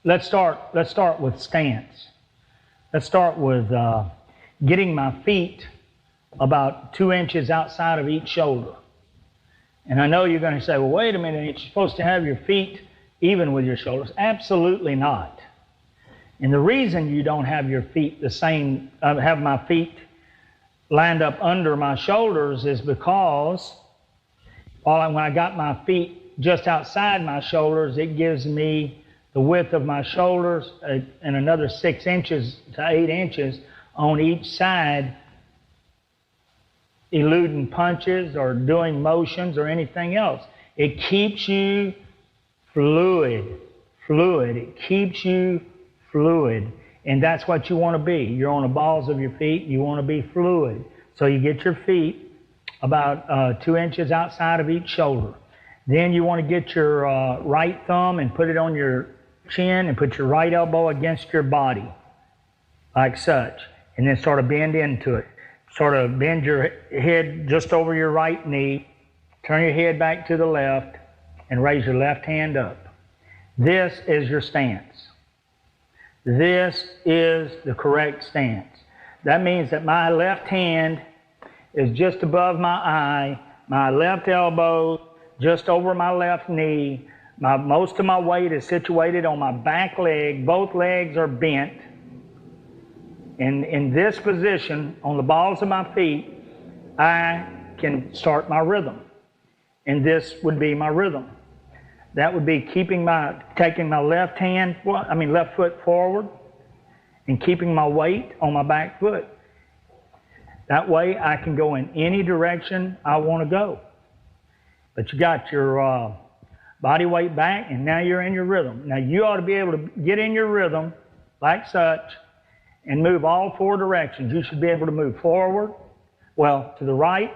let's start with stance. Let's start with getting my feet about 2 inches outside of each shoulder. And I know you're going to say, well, wait a minute, you're supposed to have your feet even with your shoulders. Absolutely not. And the reason you don't have your feet the same, have my feet lined up under my shoulders is because when I got my feet just outside my shoulders, it gives me the width of my shoulders and another 6 inches to 8 inches on each side, eluding punches or doing motions or anything else. It keeps you fluid. It keeps you fluid. And that's what you want to be. You're on the balls of your feet. You want to be fluid. So you get your feet about 2 inches outside of each shoulder. Then you want to get your right thumb and put it on your chin and put your right elbow against your body, like such. And then sort of bend into it. Sort of bend your head just over your right knee, turn your head back to the left, and raise your left hand up. This is your stance. This is the correct stance. That means that my left hand is just above my eye, my left elbow just over my left knee, most of my weight is situated on my back leg, both legs are bent. And in this position, on the balls of my feet, I can start my rhythm. And this would be my rhythm. That would be taking my left foot forward and keeping my weight on my back foot. That way I can go in any direction I want to go. But you got your body weight back, and now you're in your rhythm. Now you ought to be able to get in your rhythm like such and move all 4 directions. You should be able to move forward, to the right.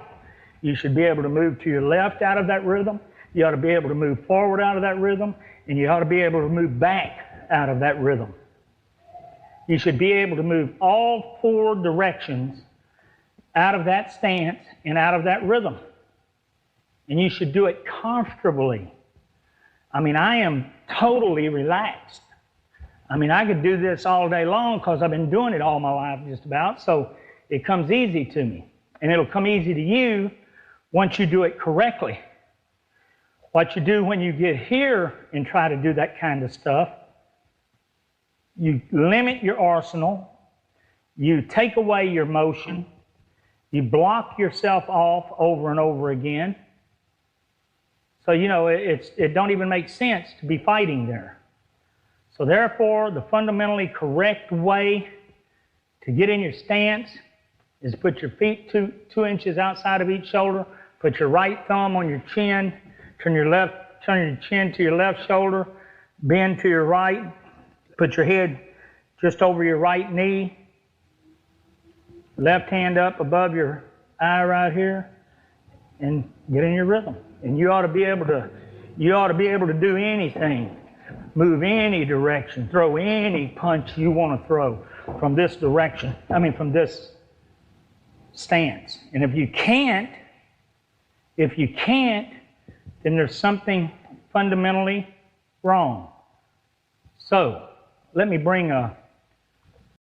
You should be able to move to your left out of that rhythm. You ought to be able to move forward out of that rhythm, and you ought to be able to move back out of that rhythm. You should be able to move all 4 directions out of that stance and out of that rhythm. And you should do it comfortably. I mean, I am totally relaxed. I mean, I could do this all day long because I've been doing it all my life just about, so it comes easy to me. And it'll come easy to you once you do it correctly. What you do when you get here and try to do that kind of stuff, you limit your arsenal, you take away your motion, you block yourself off over and over again. So, it don't even make sense to be fighting there. So therefore, the fundamentally correct way to get in your stance is put your feet 2 inches outside of each shoulder, put your right thumb on your chin, turn your chin to your left shoulder, bend to your right, put your head just over your right knee, left hand up above your eye right here, and get in your rhythm. And you ought to be able to do anything, move any direction, throw any punch you want to throw from this direction, from this stance. And if you can't, then there's something fundamentally wrong. So, let me bring a